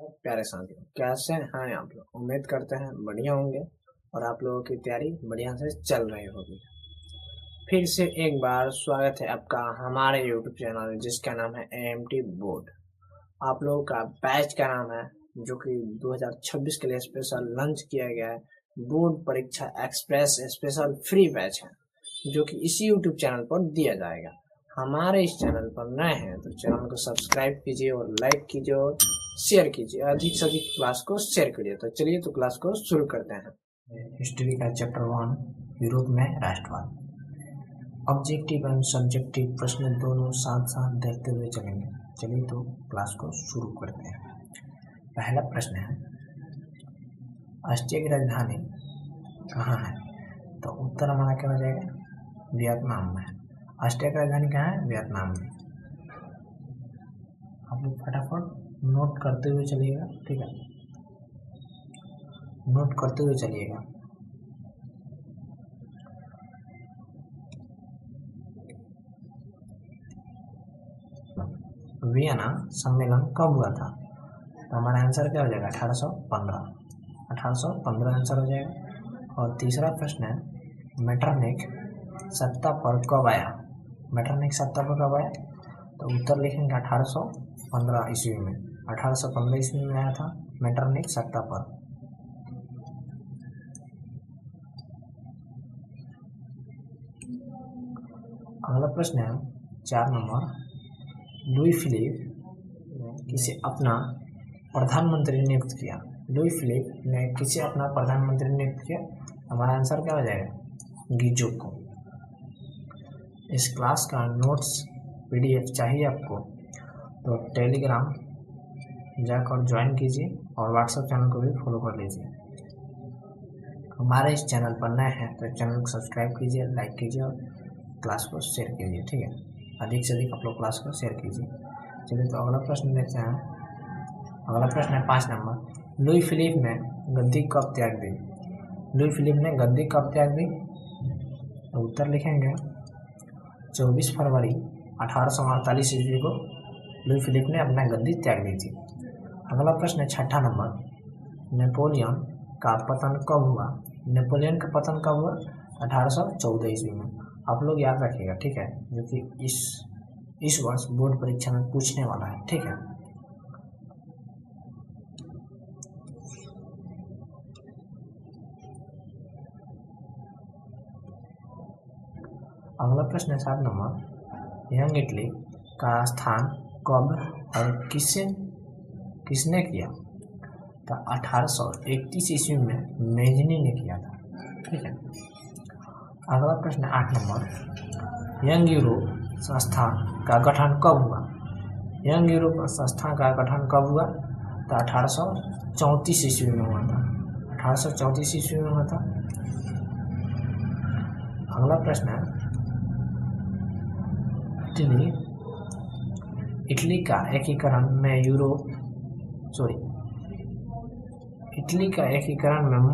प्यारे साथियों, कैसे हैं आप लोग? उम्मीद करते हैं बढ़िया होंगे और आप लोगों की तैयारी बढ़िया से चल रही होगी। फिर से एक बार स्वागत है आपका हमारे YouTube चैनल जिसका नाम है AMT बोर्ड। आप लोगों का बैच का नाम है जो कि 2026 के लिए स्पेशल लॉन्च किया गया है। बोर्ड परीक्षा एक्सप्रेस स्पेशल फ्री बैच है जो कि इसी YouTube चैनल पर दिया जाएगा। हमारे इस चैनल पर नए हैं तो चैनल को सब्सक्राइब कीजिए और लाइक कीजिए और शेयर कीजिए, अधिक से अधिक क्लास को शेयर करिए। तो चलिए तो क्लास को शुरू करते हैं। हिस्ट्री का चैप्टर 1 यूरोप में राष्ट्रवाद। ऑब्जेक्टिव एंड सब्जेक्टिव प्रश्न दोनों साथ साथ देखते हुए चलेंगे। चलिए तो क्लास को शुरू करते हैं। पहला प्रश्न है, ऑस्ट्रिया की राजधानी कहाँ है? तो उत्तर हमारा क्या हो जाएगा? वियतनाम में। ऑस्ट्रिया की राजधानी कहाँ है? वियतनाम में। आप लोग फटाफट नोट करते हुए चलिएगा, ठीक है? नोट करते हुए चलिएगा। वियना सम्मेलन कब हुआ था? तो हमारा आंसर क्या हो जाएगा? 1815। 1815 आंसर हो जाएगा। और तीसरा प्रश्न है, मेटरनिख सत्ता पर कब आया? मेटरनिख सत्ता पर कब आया? तो उत्तर लिखेंगे 1815 ईस्वी में। 1815 ईस्वी में आया था मेटरनिख सत्ता पर। अगला प्रश्न है 4 नंबर, लुई फिलिप किसे अपना प्रधानमंत्री नियुक्त किया? लुई फिलिप ने किसे अपना प्रधानमंत्री नियुक्त किया? हमारा आंसर क्या हो जाएगा? गिजो को। इस क्लास का नोट्स PDF चाहिए आपको तो टेलीग्राम जाकर ज्वाइन कीजिए और व्हाट्सएप चैनल को भी फॉलो कर लीजिए। हमारे इस चैनल पर नए हैं तो चैनल को सब्सक्राइब कीजिए, लाइक कीजिए और क्लास को शेयर कीजिए, ठीक है? अधिक से अधिक आप लोग क्लास को शेयर कीजिए। चलिए तो अगला प्रश्न देखते हैं। अगला प्रश्न है 5 नंबर, लुई फिलिप ने गद्दी कब त्याग दी? लुई फिलिप ने गद्दी कब त्याग दी? तो उत्तर लिखेंगे 24 फरवरी 1848 ईस्वी को लुई फिलिप ने अपना गद्दी त्याग दी थी। अगला प्रश्न है 6 नंबर, नेपोलियन का पतन कब हुआ? नेपोलियन का पतन कब हुआ? 1814 ईस्वी में। आप लोग याद रखिएगा, ठीक है? जो कि इस वर्ष बोर्ड परीक्षा में पूछने वाला है, ठीक है? अगला प्रश्न है 7 नंबर, यंग इटली का स्थान कब और किसने किया? तो 1831 ईस्वी में मेजनी ने किया था, ठीक है? अगला प्रश्न 8 नंबर, यंग यूरोप संस्थान का गठन कब हुआ? यंग यूरोप संस्थान का गठन कब हुआ? तो 1834 ईस्वी में हुआ था। 1834 ईस्वी में हुआ था। अगला प्रश्न है, इटली का एकीकरण में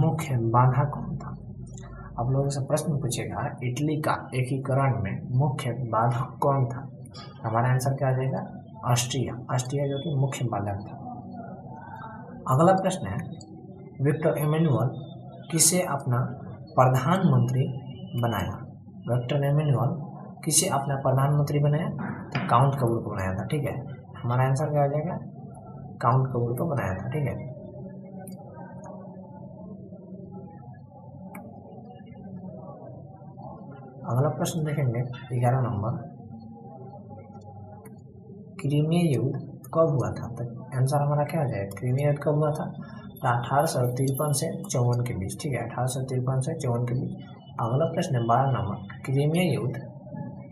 मुख्य बाधा कौन था? आप लोगों से प्रश्न पूछेगा, इटली का एकीकरण में मुख्य बाधा कौन था? हमारा आंसर क्या आ जाएगा? ऑस्ट्रिया जो कि मुख्य बाधक था। अगला प्रश्न है, विक्टर एमेनुअल किसे अपना प्रधानमंत्री बनाया? विक्टर एमेनुअल किसे अपना प्रधानमंत्री बनाया? तो काउंट कबूल को बनाया था, ठीक है? हमारा आंसर क्या आ जाएगा? काउंट कबूल को बनाया था, ठीक है? अगला प्रश्न देखेंगे 11 नंबर, क्रीमिया युद्ध कब हुआ था? तो आंसर हमारा क्या हो जाएगा? क्रीमिया युद्ध कब हुआ था? तो 1853 से 54 के बीच, ठीक है? 1853 से 54 के बीच। अगला प्रश्न है 12 नंबर, क्रीमिया युद्ध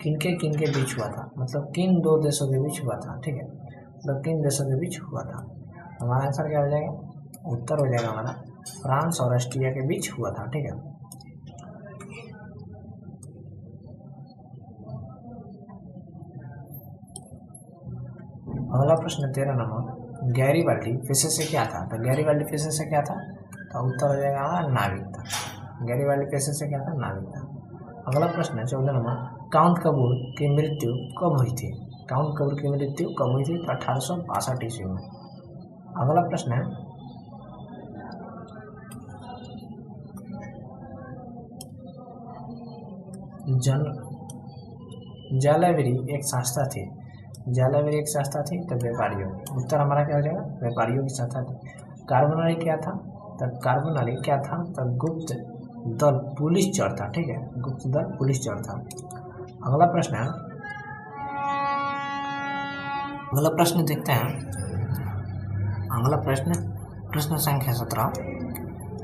किन के बीच हुआ था? मतलब किन दो देशों के बीच हुआ था, ठीक है? मतलब किन देशों के बीच हुआ था? हमारा आंसर क्या हो जाएगा? उत्तर हो जाएगा हमारा फ्रांस और ऑस्ट्रिया के बीच हुआ था, ठीक है? अगला प्रश्न 13 नंबर, गैरीबाल्डी पेशे से क्या था? तो गैरीबाल्डी पेशे से क्या था? तो उत्तर हो जाएगा हमारा नाविक था। गैरीबाल्डी पेशे से क्या था? नाविक था। अगला प्रश्न है 14 नंबर, काउंट कबूल की मृत्यु कब हुई थी? काउंट कबूल की मृत्यु कब हुई थी? तो 1862 ईस्वी में। अगला प्रश्न है जालावेरी एक संस्था थी। जालावेरी एक संस्था थी तो व्यापारियों, उत्तर हमारा क्या हो जाएगा, व्यापारियों की संस्था थी। कार्बोनारी क्या था, तब कार्बोनारी क्या था, तब गुप्त दल पुलिस चोर था। ठीक है, गुप्त दल पुलिस चोर था। अगला प्रश्न है, अगला प्रश्न देखते हैं। अगला प्रश्न संख्या 17,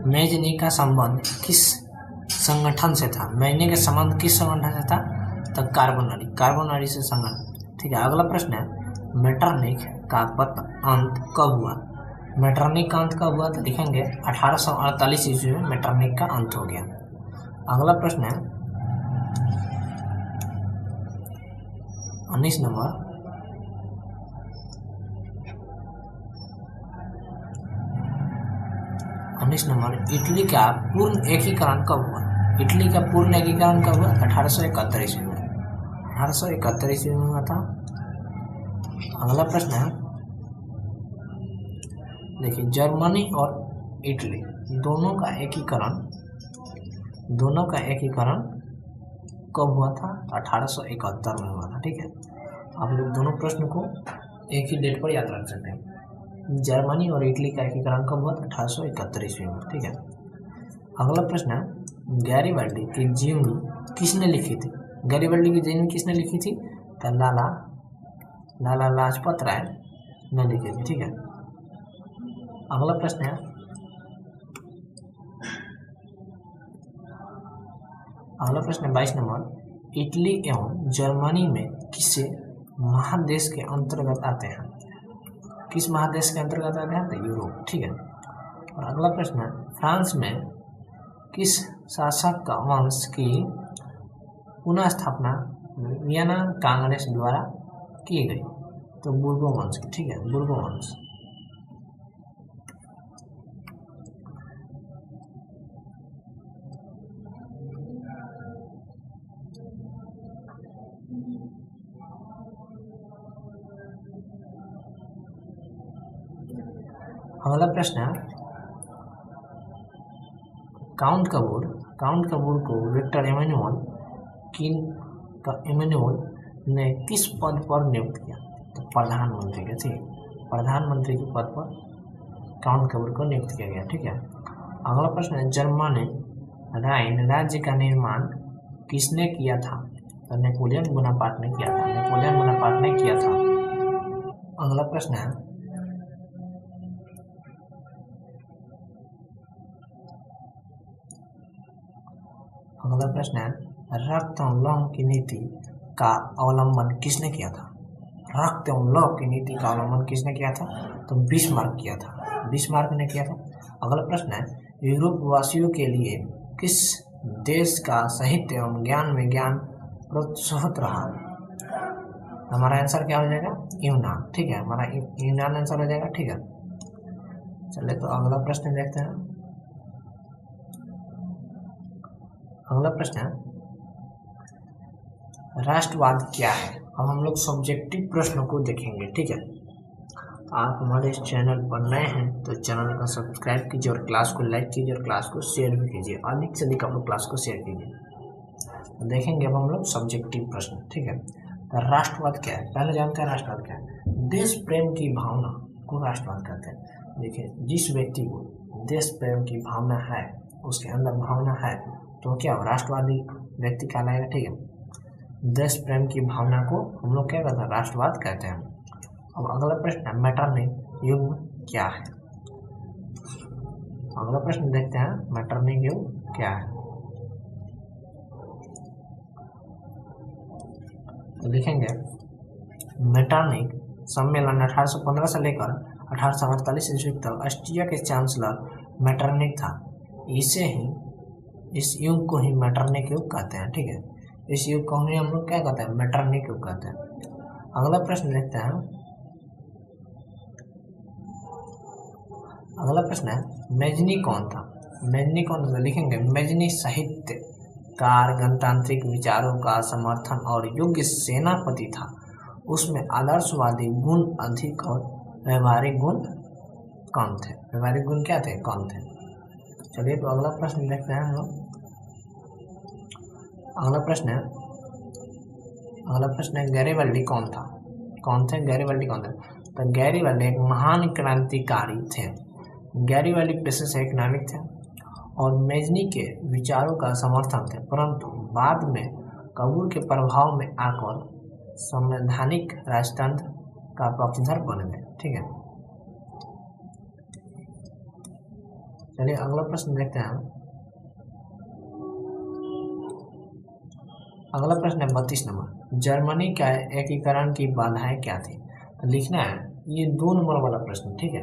मेजनी का संबंध किस संगठन से था। मेजनी का संबंध किस संगठन से था, तब कार्बोनारी से संगठन। ठीक है, अगला प्रश्न है, मेटरनिख का अंत कब हुआ। मेटरनिख का अंत कब हुआ, तो लिखेंगे 1848 ईस्वी में मेटरनिख का अंत हो गया। अगला प्रश्न है 19 नंबर, इटली का पूर्ण एकीकरण कब हुआ। इटली का पूर्ण एकीकरण कब हुआ, 1871 ईस्वी में। 1871 ईस्वी में हुआ था। अगला प्रश्न है, देखिए जर्मनी और इटली दोनों का एकीकरण कब हुआ था, 1871 में हुआ था। ठीक है, आप लोग दोनों प्रश्न को एक ही डेट पर याद रख सकते हैं। जर्मनी और इटली का एकीकरण कब हुआ था, 1871 ईस्वी में। ठीक है, अगला प्रश्न है, गैरीबाल्डी की जीवनी किसने लिखी थी। गैरीबाल्डी की जीवनी किसने लिखी थी, तो लाला लाजपत राय ने लिखी थी। ठीक है, अगला प्रश्न है, अगला प्रश्न है 22 नंबर, इटली एवं जर्मनी में किसे महादेश के अंतर्गत आते हैं। किस महादेश के अंतर्गत आते हैं, तो यूरोप। ठीक है, और अगला प्रश्न है, फ्रांस में किस शासक का वंश की पुनः स्थापना वियना कांग्रेस द्वारा की गई, तो बुर्बो वंश की। ठीक है, बुर्बो वंश। अगला प्रश्न है, काउंट कबूर को विक्टर इमैनुअल ने किस पद पर नियुक्त किया, तो प्रधानमंत्री के। ठीक, प्रधानमंत्री के पद पर काउंट कबूर को नियुक्त किया गया। ठीक है, अगला प्रश्न है, जर्मन राइन राज्य का निर्माण किसने किया था, तो नेपोलियन बोनापार्ट ने किया था। अगला प्रश्न है, रक्त एवं लौह की नीति का अवलंबन किसने किया था। रक्त एवं लौह की नीति का अवलंबन किसने किया था, तो बिस्मार्क ने किया था। अगला प्रश्न है, यूरोप वासियों के लिए किस देश का साहित्य एवं ज्ञान विज्ञान प्रोत्साहित रहा। हमारा आंसर क्या हो जाएगा, यूनान। ठीक है, हमारा यूनान आंसर हो जाएगा। ठीक है, चलिए तो अगला प्रश्न देखते हैं। अगला प्रश्न है, राष्ट्रवाद क्या है। अब हम लोग सब्जेक्टिव प्रश्नों को देखेंगे। ठीक है, आप हमारे इस चैनल पर नए हैं तो चैनल को सब्सक्राइब कीजिए और क्लास को लाइक कीजिए और क्लास को शेयर भी कीजिए। अधिक से अधिक आप लोग क्लास को शेयर कीजिए। तो देखेंगे अब हम लोग सब्जेक्टिव प्रश्न। ठीक है, तो राष्ट्रवाद क्या है, पहले जानते हैं राष्ट्रवाद क्या है। देश प्रेम की भावना को राष्ट्रवाद कहते हैं। देखिए, जिस व्यक्ति को देश प्रेम की भावना है, उसके अंदर भावना है, तो क्या राष्ट्रवादी व्यक्ति कहलाएगा। ठीक है, देश प्रेम की भावना को हम लोग क्या कहते हैं, राष्ट्रवाद कहते हैं। अब अगला प्रश्न है, मैटरनिख युग क्या है। अगला प्रश्न देखते हैं, मैटरनिख युग क्या है। तो लिखेंगे, मैटरनिख सम्मेलन 1815 से लेकर 1848 ईस्वी तक ऑस्ट्रिया के चांसलर मैटरनिख था। इस युग को ही मैटरनिख युग कहते हैं। ठीक है, इस युग को हम लोग क्या कहते हैं, मैटरनिख युग कहते हैं। अगला प्रश्न देखते हैं। अगला प्रश्न है, मेजनी कौन था। लिखेंगे, मेजनी साहित्यकार, गणतांत्रिक विचारों का समर्थन और योग्य सेनापति था। उसमें आदर्शवादी गुण अधिक और व्यवहारिक गुण कम थे, व्यवहारिक गुण क्या थे, कम थे। चलिए तो अगला प्रश्न देखते हैं हम लोग। अगला प्रश्न है गैरिबाल्डी कौन था, कौन थे गैरिबाल्डी कौन थे। तो गैरिबाल्डी एक महान क्रांतिकारी थे। गैरिबाल्डी पेशे से एक नाविक थे और मेजनी के विचारों का समर्थन थे, परंतु बाद में कबूल के प्रभाव में आकर संवैधानिक राजतंत्र का पक्षधर बन गए। ठीक है, चलिए अगला प्रश्न देखते हैं। अगला प्रश्न है 32 नंबर, जर्मनी का एकीकरण की बाधाएं क्या थी। तो लिखना है ये 2 नंबर वाला प्रश्न। ठीक है,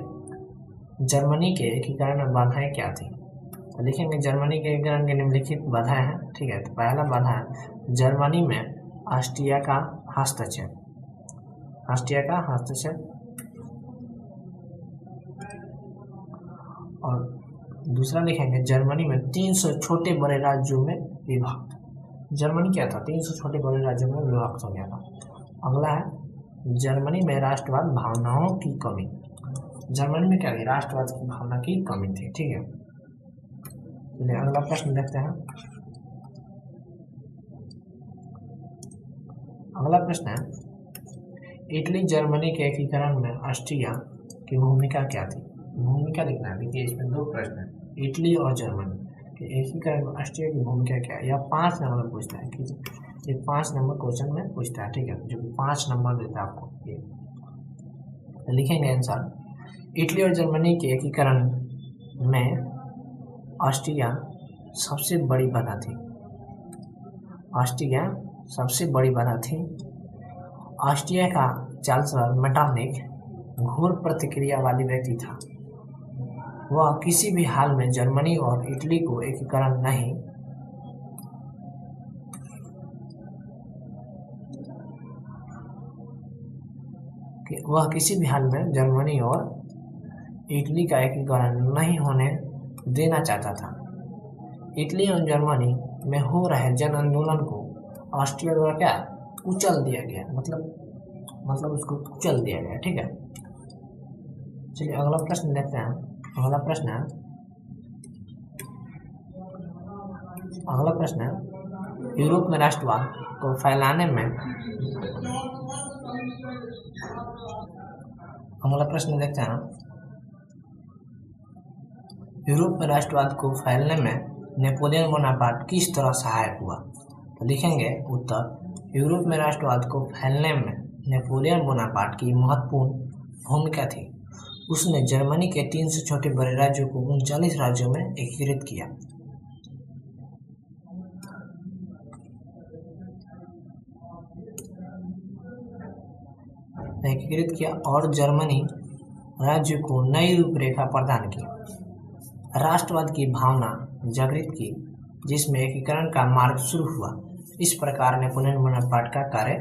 जर्मनी के एकीकरण में बाधाएं क्या थी। तो लिखेंगे जर्मनी के एकीकरण की निम्नलिखित बाधाएं हैं। ठीक है, तो पहला बाधा है जर्मनी में ऑस्ट्रिया का हस्तक्षेप, ऑस्ट्रिया का हस्तक्षेप। और दूसरा लिखेंगे जर्मनी में 300 छोटे बड़े राज्यों में विभाग। जर्मनी क्या था, 300 छोटे बड़े राज्यों में विभक्त हो गया था। अगला है जर्मनी में राष्ट्रवाद भावनाओं की कमी। जर्मनी में क्या थी, राष्ट्रवाद की भावना की कमी थी। ठीक है, चलिए अगला प्रश्न देखते हैं। अगला प्रश्न है इटली जर्मनी के एकीकरण में ऑस्ट्रिया की भूमिका क्या थी। भूमिका लिखना है। देखिए इसमें 2 प्रश्न है, इटली और जर्मनी के एकीकरण में ऑस्ट्रिया की भूमिका क्या है। यह 5 नंबर पूछता है कि ये 5 नंबर क्वेश्चन में पूछता है। ठीक है, जो कि 5 नंबर देता है आपको ये। तो लिखेंगे आंसर इटली और जर्मनी के एकीकरण में ऑस्ट्रिया सबसे बड़ी बाधा थी। ऑस्ट्रिया सबसे बड़ी बाधा थी। ऑस्ट्रिया का चांसलर मेटरनिख घोर प्रतिक्रिया वाली व्यक्ति था। वह किसी भी हाल में जर्मनी और इटली को एकीकरण नहीं वह किसी भी हाल में जर्मनी और इटली का एकीकरण नहीं होने देना चाहता था। इटली और जर्मनी में हो रहे जन आंदोलन को ऑस्ट्रिया द्वारा क्या कुचल दिया गया, मतलब उसको कुचल दिया गया। ठीक है, चलिए अगला प्रश्न देखते हैं। अगला प्रश्न है यूरोप में राष्ट्रवाद को फैलाने में अगला प्रश्न देखते हैं यूरोप में राष्ट्रवाद को फैलने में नेपोलियन बोनापार्ट किस तरह सहायक हुआ। तो लिखेंगे उत्तर यूरोप में राष्ट्रवाद को फैलने में नेपोलियन बोनापार्ट की महत्वपूर्ण भूमिका थी। उसने जर्मनी के 300 छोटे बड़े राज्यों को 39 राज्यों में एकीकृत किया और जर्मनी राज्य को नई रूपरेखा प्रदान की, राष्ट्रवाद की भावना जागृत की, जिसमें एकीकरण का मार्ग शुरू हुआ। इस प्रकार नेपोलियन बोनापार्ट का कार्य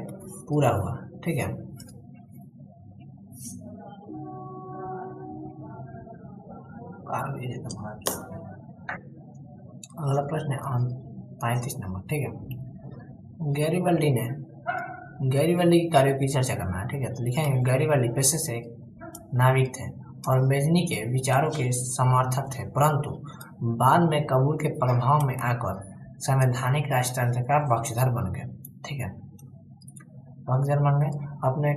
पूरा हुआ। ठीक है, अगला प्रश्न है 35 नंबर। ठीक है, गैरिबाल्डी के कार्यों की चर्चा करना है। ठीक है, तो लिखेंगे गैरिबाल्डी पेशे से नाविक थे और मेजनी के विचारों के समर्थक थे, परंतु बाद में कबूल के प्रभाव में आकर संवैधानिक राजतंत्र का पक्षधर बन गए। ठीक है, पक्षधर बन गए। अपने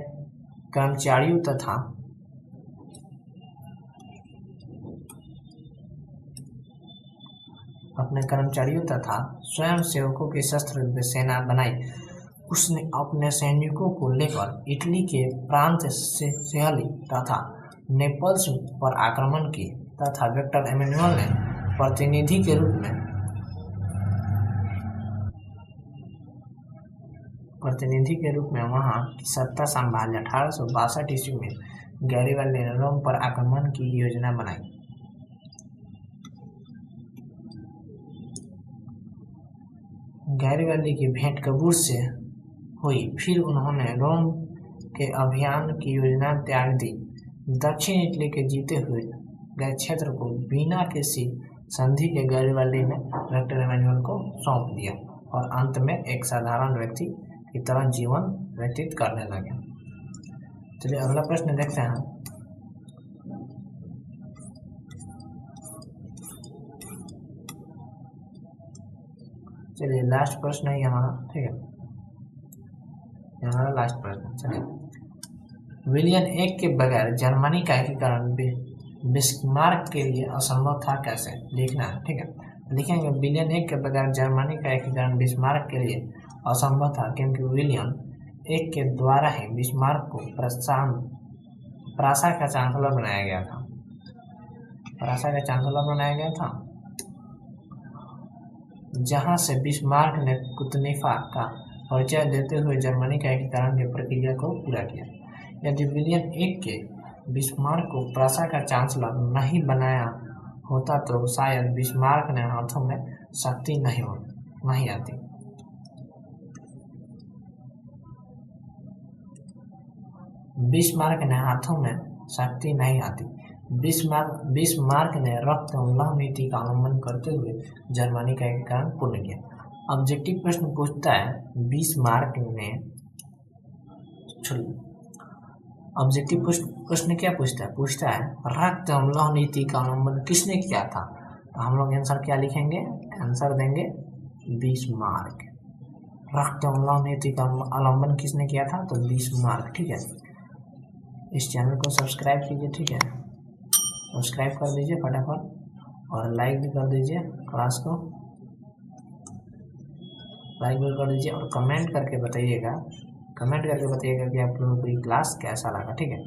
कर्मचारियों तथा स्वयं सेवकों की सशस्त्र सेना बनाई। उसने अपने सैनिकों को लेकर इटली के प्रांत से सिसिली तथा नेपल्स पर आक्रमण किए तथा विक्टर एमेनुएल ने प्रतिनिधि के रूप में वहां की सत्ता संभाली। 1862 ईस्वी में गैरिबाल्डी ने रोम पर आक्रमण की योजना बनाई। गैरिबाल्डी की भेंट कबूल से हुई, फिर उन्होंने रोम के अभियान की योजना त्याग दी। दक्षिण इटली के जीते हुए गए क्षेत्र को बिना किसी संधि के गैरिबाल्डी ने विक्टर एमेनुएल को सौंप दिया और अंत में एक साधारण व्यक्ति की तरह जीवन व्यतीत करने लगे। चलिए अगला प्रश्न देखते हैं। चलिए लास्ट प्रश्न है हमारा, ठीक है, हमारा लास्ट प्रश्न। चलिए, विलियम एक के बगैर जर्मनी का एकीकरण बिस्मार्क के लिए असंभव था, कैसे लिखना है, ठीक है। लिखेंगे विलियम एक के बगैर जर्मनी का एकीकरण बिस्मार्क के लिए असंभव था, क्योंकि विलियम एक के द्वारा ही बिस्मार्क को प्रासा का चांसलर बनाया गया था। प्रासा का चांसलर बनाया गया था, जहां से बिस्मार्क ने कुतनीफा का परिचय देते हुए जर्मनी का एकीकरण की प्रक्रिया को पूरा किया। यदि विलियम एक के बिस्मार्क को प्रासा का चांसलर नहीं बनाया होता तो शायद बिस्मार्क ने हाथों में शक्ति नहीं आती। बिस्मार्क ने हाथों में शक्ति नहीं आती। बिस्मार्क ने रक्त लौह नीति का अवलंबन करते हुए जर्मनी का एकीकरण पूर्ण किया। ऑब्जेक्टिव प्रश्न पूछता है बिस्मार्क ने, ऑब्जेक्टिव प्रश्न क्या पूछता है? पूछता है रक्त लौह नीति का अवलंबन किसने किया था? तो हम लोग आंसर क्या लिखेंगे? आंसर देंगे बिस्मार्क। रक्त लौह नीति का अवलंबन किसने किया था? तो बिस्मार्क, ठीक है। इस चैनल को सब्सक्राइब कीजिए, ठीक है, सब्सक्राइब कर दीजिए फटाफट, और लाइक भी कर दीजिए, क्लास को लाइक भी कर दीजिए, और कमेंट करके बताइएगा कि आप लोगों को ये क्लास कैसा लगा, ठीक है।